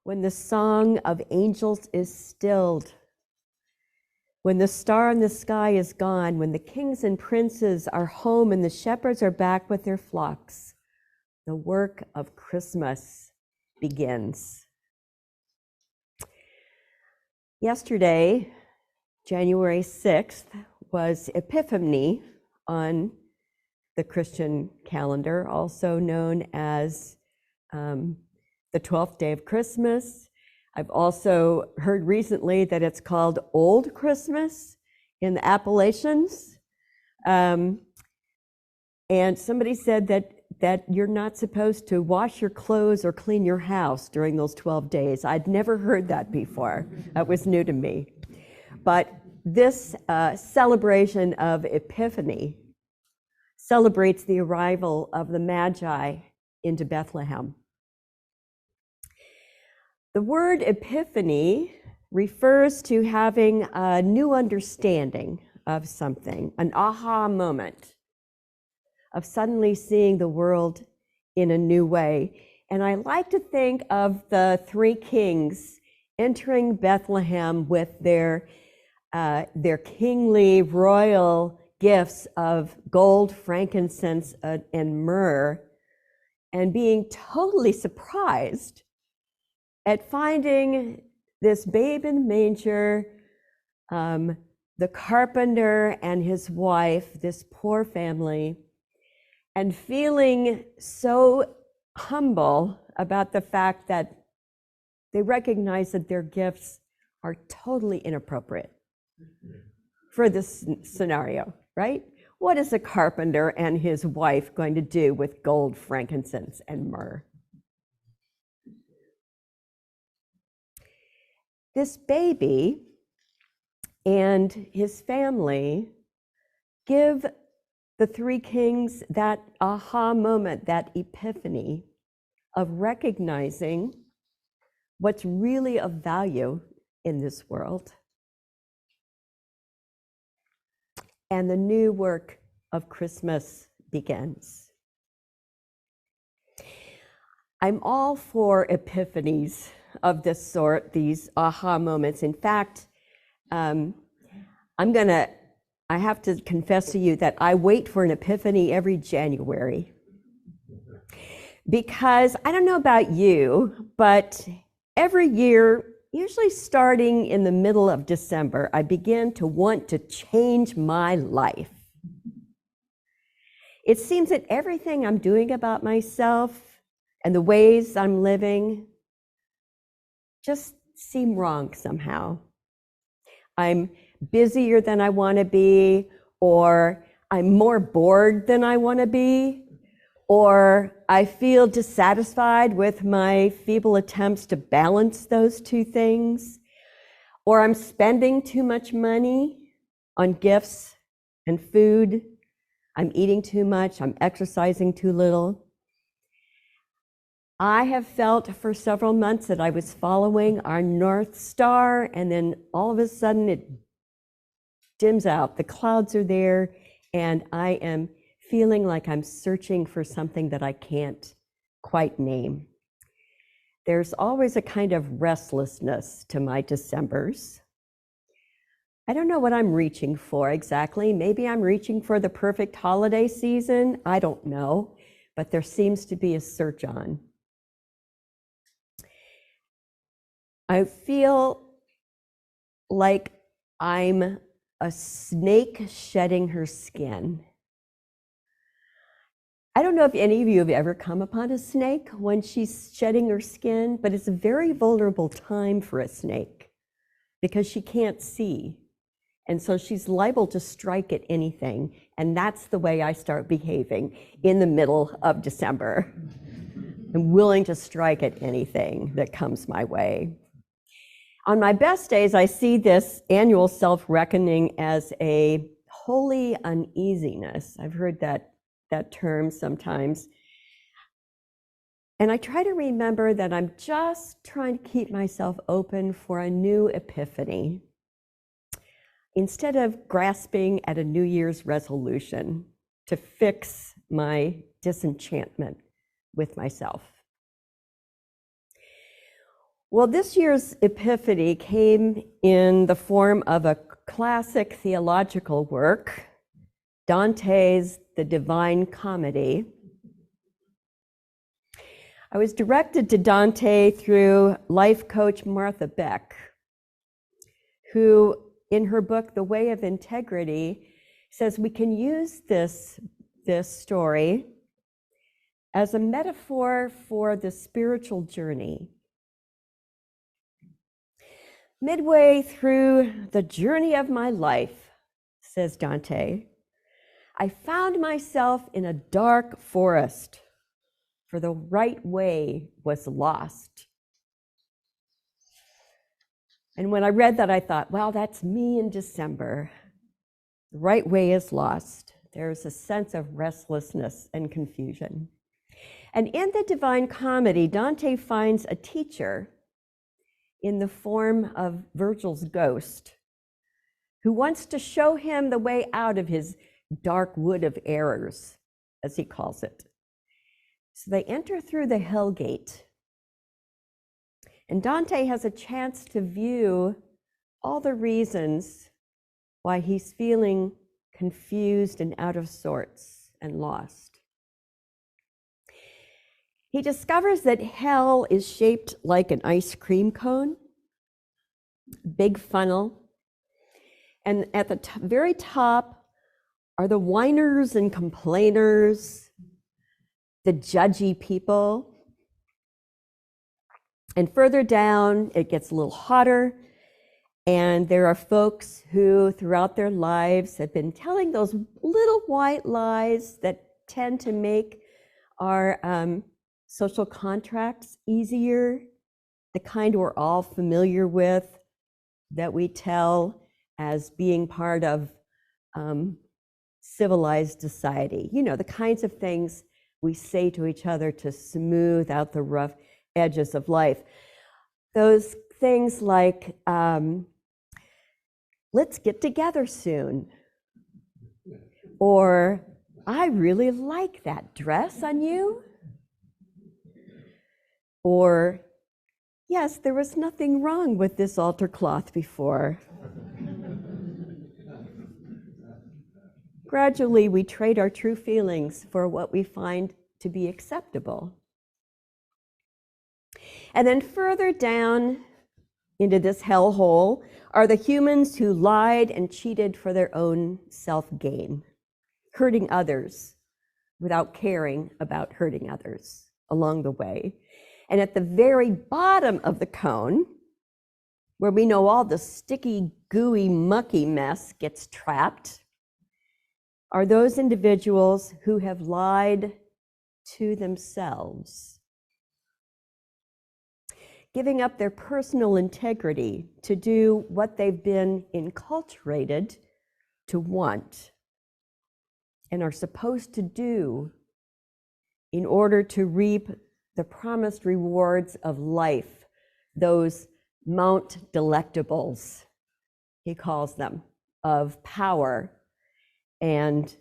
when the song of angels is stilled, when the star in the sky is gone, when the kings and princes are home and the shepherds are back with their flocks, the work of Christmas begins. Yesterday, January 6th, was Epiphany on the Christian calendar, also known as the 12th day of Christmas. I've also heard recently that it's called Old Christmas in the Appalachians. And somebody said that you're not supposed to wash your clothes or clean your house during those 12 days. I'd never heard that before. That was new to me. But this celebration of Epiphany celebrates the arrival of the Magi into Bethlehem. The word epiphany refers to having a new understanding of something, an aha moment of suddenly seeing the world in a new way. And I like to think of the three kings entering Bethlehem with their kingly royal gifts of gold, frankincense, and myrrh, and being totally surprised at finding this babe in the manger, the carpenter and his wife, this poor family, and feeling so humble about the fact that they recognize that their gifts are totally inappropriate for this scenario, right? What is a carpenter and his wife going to do with gold, frankincense, and myrrh? This baby and his family give the three kings that aha moment, that epiphany of recognizing what's really of value in this world. And the new work of Christmas begins. I'm all for epiphanies of this sort, these aha moments. In fact, I have to confess to you that I wait for an epiphany every January. Because I don't know about you, but every year, usually starting in the middle of December, I begin to want to change my life. It seems that everything I'm doing about myself and the ways I'm living just seem wrong somehow. I'm busier than I want to be, or I'm more bored than I want to be, or I feel dissatisfied with my feeble attempts to balance those two things, or I'm spending too much money on gifts and food, I'm eating too much, I'm exercising too little. I have felt for several months that I was following our North Star, and then all of a sudden it dims out. The clouds are there, and I am feeling like I'm searching for something that I can't quite name. There's always a kind of restlessness to my Decembers. I don't know what I'm reaching for exactly. Maybe I'm reaching for the perfect holiday season. I don't know, but there seems to be a search on. I feel like I'm a snake shedding her skin. I don't know if any of you have ever come upon a snake when she's shedding her skin, but it's a very vulnerable time for a snake because she can't see. And so she's liable to strike at anything. And that's the way I start behaving in the middle of December. I'm willing to strike at anything that comes my way. On my best days, I see this annual self-reckoning as a holy uneasiness. I've heard that term sometimes. And I try to remember that I'm just trying to keep myself open for a new epiphany instead of grasping at a New Year's resolution to fix my disenchantment with myself. Well, this year's Epiphany came in the form of a classic theological work, Dante's The Divine Comedy. I was directed to Dante through life coach Martha Beck, who in her book, The Way of Integrity, says we can use this story as a metaphor for the spiritual journey. Midway through the journey of my life, says Dante, I found myself in a dark forest, for the right way was lost. And when I read that, I thought, wow, that's me in December. The right way is lost. There's a sense of restlessness and confusion. And in the Divine Comedy, Dante finds a teacher in the form of Virgil's ghost, who wants to show him the way out of his dark wood of errors, as he calls it. So they enter through the hell gate, and Dante has a chance to view all the reasons why he's feeling confused and out of sorts and lost. He discovers that hell is shaped like an ice cream cone, big funnel, and at the very top are the whiners and complainers, the judgy people. And further down, it gets a little hotter, and there are folks who throughout their lives have been telling those little white lies that tend to make our social contracts easier, the kind we're all familiar with, that we tell as being part of civilized society. You know, the kinds of things we say to each other to smooth out the rough edges of life. Those things like, let's get together soon. Or, I really like that dress on you. Or, yes, there was nothing wrong with this altar cloth before. Gradually, we trade our true feelings for what we find to be acceptable. And then further down into this hellhole are the humans who lied and cheated for their own self-gain, hurting others without caring about hurting others along the way. And at the very bottom of the cone, where we know all the sticky, gooey, mucky mess gets trapped, are those individuals who have lied to themselves, giving up their personal integrity to do what they've been enculturated to want and are supposed to do in order to reap the promised rewards of life, those Mount Delectables, he calls them, of power and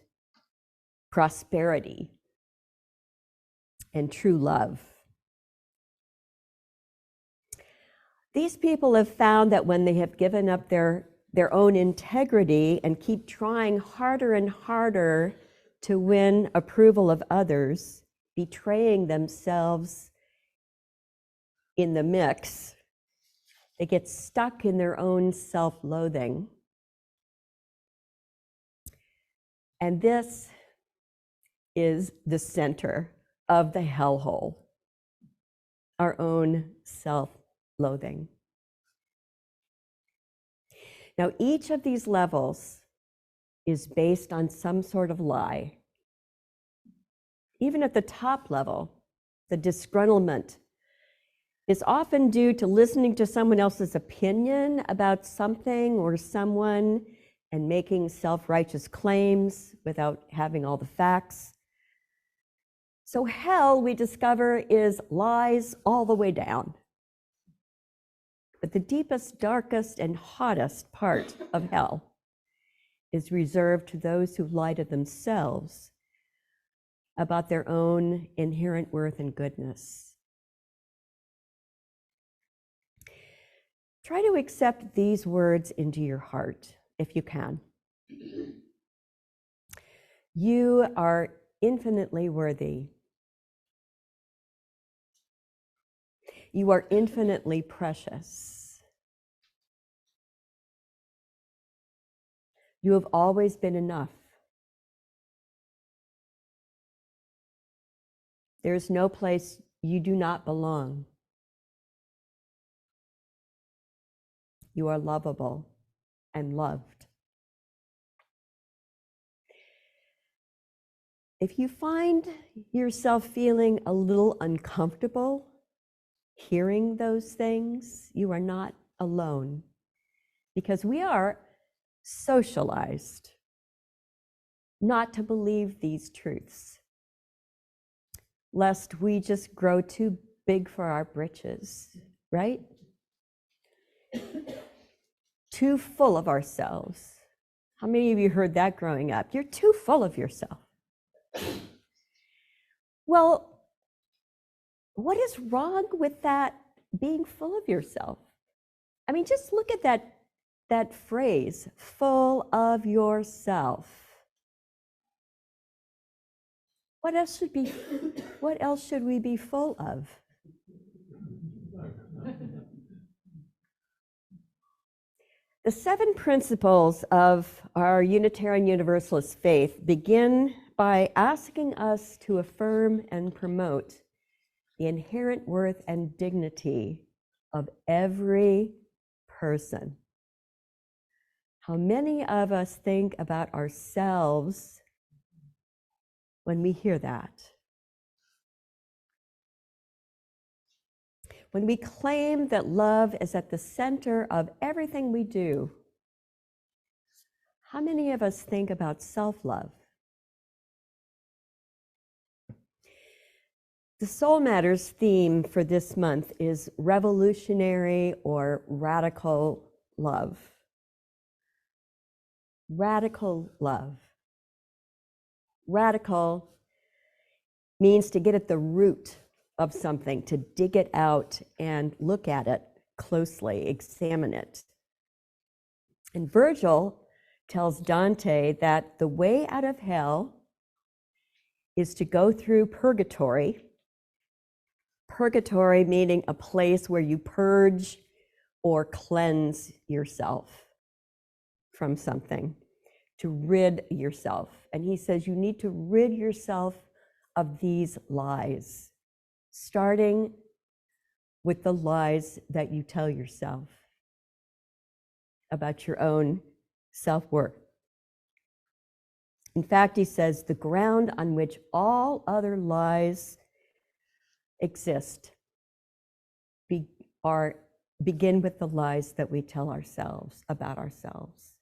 prosperity and true love. These people have found that when they have given up their own integrity and keep trying harder and harder to win approval of others, betraying themselves in the mix, they get stuck in their own self-loathing. And this is the center of the hellhole, our own self-loathing. Now, each of these levels is based on some sort of lie. Even at the top level, the disgruntlement is often due to listening to someone else's opinion about something or someone and making self-righteous claims without having all the facts. So hell, we discover, is lies all the way down. But the deepest, darkest, and hottest part of hell is reserved to those who lie to themselves about their own inherent worth and goodness. Try to accept these words into your heart, if you can. You are infinitely worthy. You are infinitely precious. You have always been enough. There is no place you do not belong. You are lovable and loved. If you find yourself feeling a little uncomfortable hearing those things, you are not alone, because we are socialized not to believe these truths, lest we just grow too big for our britches, right? Too full of ourselves. How many of you heard that growing up? You're too full of yourself. Well, what is wrong with that, being full of yourself? I mean, just look at that phrase, full of yourself. What else should we be full of? The 7 principles of our Unitarian Universalist faith begin by asking us to affirm and promote the inherent worth and dignity of every person. How many of us think about ourselves when we hear that? When we claim that love is at the center of everything we do, how many of us think about self-love? The Soul Matters theme for this month is revolutionary or radical love. Radical love. Radical means to get at the root of something, to dig it out and look at it closely, examine it. And Virgil tells Dante that the way out of hell is to go through purgatory. Purgatory meaning a place where you purge or cleanse yourself from something, to rid yourself. And he says you need to rid yourself of these lies, starting with the lies that you tell yourself about your own self-worth. In fact, he says the ground on which all other lies exist begin with the lies that we tell ourselves about ourselves.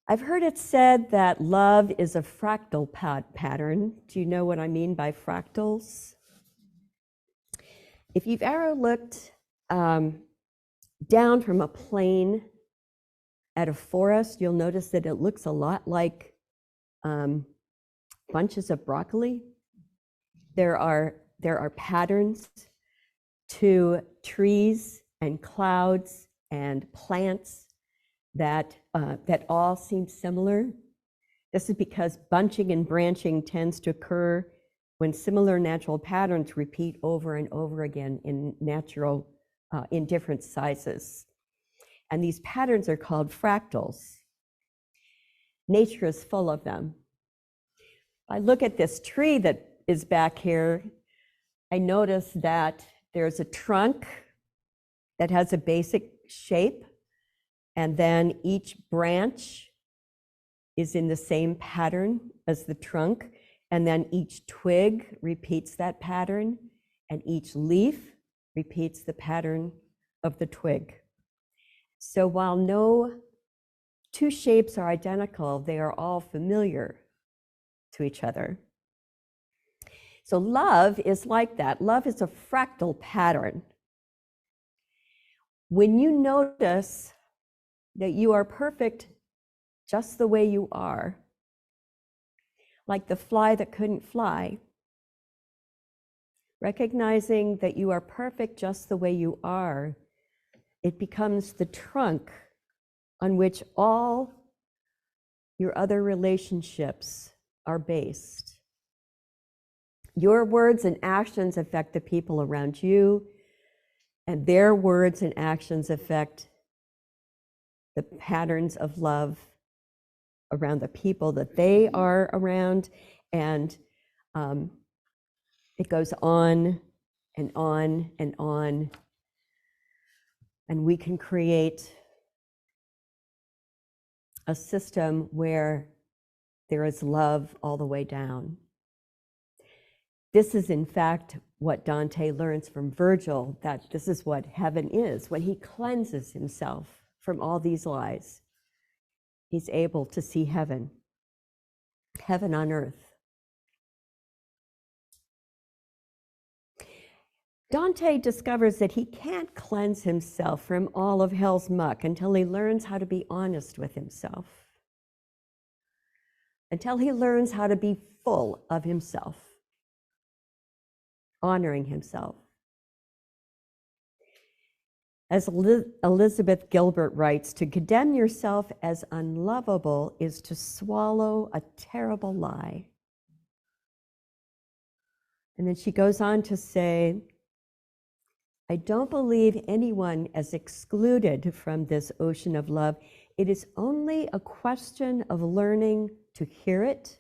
I've heard it said that love is a fractal pattern. Do you know what I mean by fractals? If you've ever looked down from a plane at a forest, you'll notice that it looks a lot like bunches of broccoli. There are patterns to trees and clouds and plants that all seem similar. This is because bunching and branching tends to occur when similar natural patterns repeat over and over again in different sizes. And these patterns are called fractals. Nature is full of them. I look at this tree that is back here, I notice that there's a trunk that has a basic shape, and then each branch is in the same pattern as the trunk, and then each twig repeats that pattern, and each leaf repeats the pattern of the twig. So while no two shapes are identical, they are all familiar to each other. So love is like that. Love is a fractal pattern. When you notice that you are perfect just the way you are, like the fly that couldn't fly, recognizing that you are perfect just the way you are, it becomes the trunk on which all your other relationships are based. Your words and actions affect the people around you, and their words and actions affect the patterns of love around the people that they are around, and it goes on and on and on, and we can create a system where there is love all the way down. This is, in fact, what Dante learns from Virgil, that this is what heaven is. When he cleanses himself from all these lies, he's able to see heaven, heaven on earth. Dante discovers that he can't cleanse himself from all of hell's muck until he learns how to be honest with himself, until he learns how to be full of himself, honoring himself. As Elizabeth Gilbert writes, to condemn yourself as unlovable is to swallow a terrible lie. And then she goes on to say, I don't believe anyone is excluded from this ocean of love. It is only a question of learning to hear it,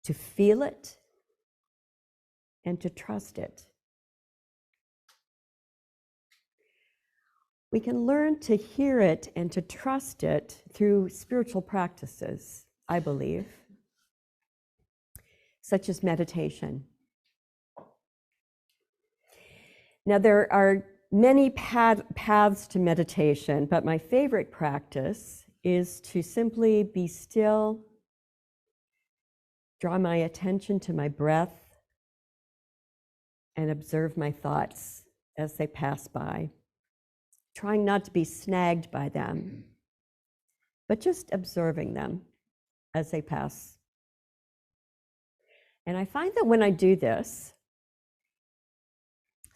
to feel it, and to trust it. We can learn to hear it and to trust it through spiritual practices, I believe, such as meditation. Now, there are many paths to meditation, but my favorite practice is to simply be still, draw my attention to my breath, and observe my thoughts as they pass by, trying not to be snagged by them, but just observing them as they pass. And I find that when I do this,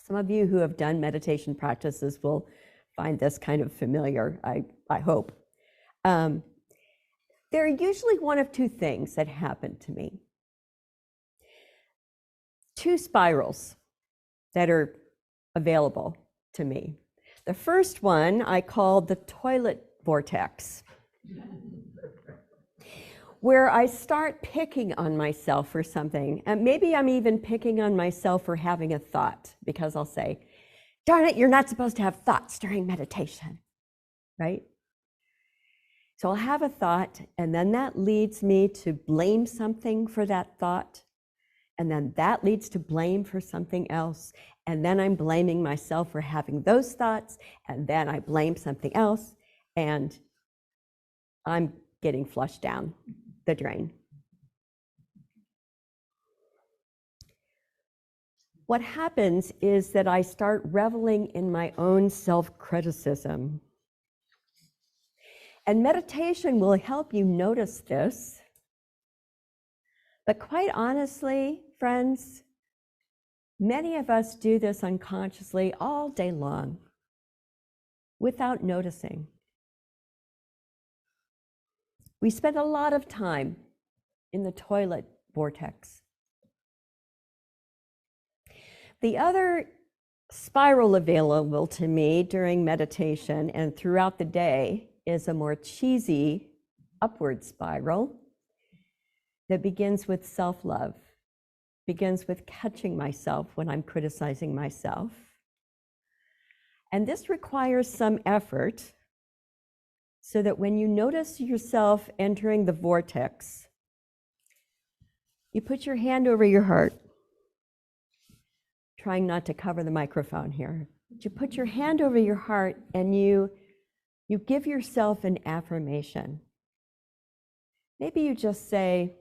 some of you who have done meditation practices will find this kind of familiar, I hope. There are usually one of two things that happen to me. Two spirals that are available to me. The first one I call the toilet vortex, where I start picking on myself for something. And maybe I'm even picking on myself for having a thought, because I'll say, darn it, you're not supposed to have thoughts during meditation, right? So I'll have a thought, and then that leads me to blame something for that thought. And then that leads to blame for something else. And then I'm blaming myself for having those thoughts. And then I blame something else. And I'm getting flushed down the drain. What happens is that I start reveling in my own self-criticism. And meditation will help you notice this. But quite honestly, friends, many of us do this unconsciously all day long without noticing. We spend a lot of time in the toilet vortex. The other spiral available to me during meditation and throughout the day is a more cheesy upward spiral that begins with self-love, begins with catching myself when I'm criticizing myself. And this requires some effort so that when you notice yourself entering the vortex, you put your hand over your heart, trying not to cover the microphone here. You put your hand over your heart and you give yourself an affirmation. Maybe you just say,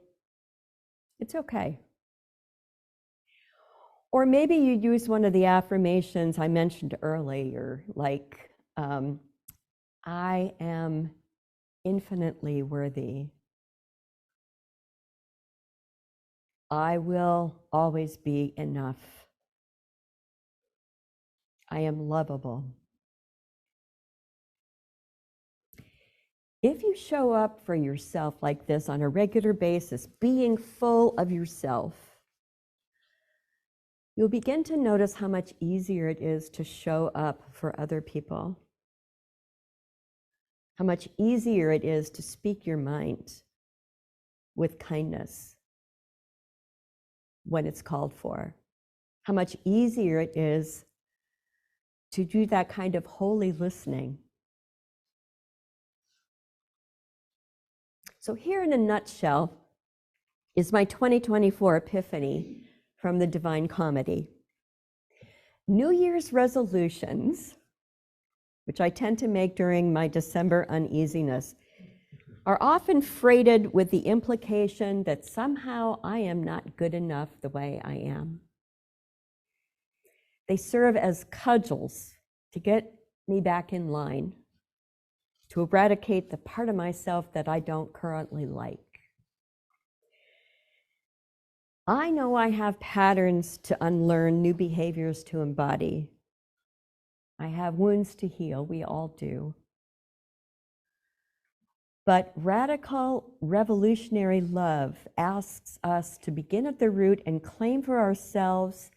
it's okay. Or maybe you use one of the affirmations I mentioned earlier, like, I am infinitely worthy. I will always be enough. I am lovable. If you show up for yourself like this on a regular basis, being full of yourself, you'll begin to notice how much easier it is to show up for other people. How much easier it is to speak your mind with kindness when it's called for. How much easier it is to do that kind of holy listening. So here in a nutshell is my 2024 epiphany from the Divine Comedy. New Year's resolutions, which I tend to make during my December uneasiness, are often freighted with the implication that somehow I am not good enough the way I am. They serve as cudgels to get me back in line, to eradicate the part of myself that I don't currently like. I know I have patterns to unlearn, new behaviors to embody. I have wounds to heal, we all do. But radical revolutionary love asks us to begin at the root and claim for ourselves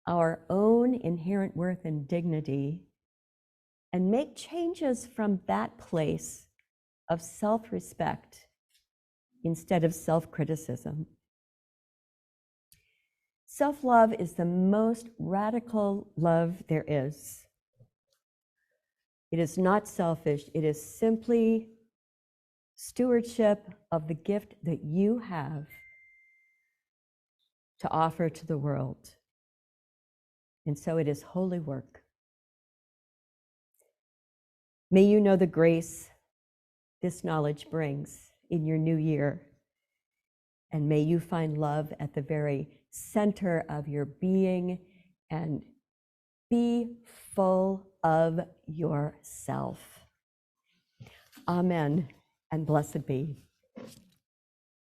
our own inherent worth and dignity, and make changes from that place of self-respect instead of self-criticism. Self-love is the most radical love there is. It is not selfish, it is simply stewardship of the gift that you have to offer to the world. And so it is holy work. May you know the grace this knowledge brings in your new year. And may you find love at the very center of your being and be full of yourself. Amen, and blessed be.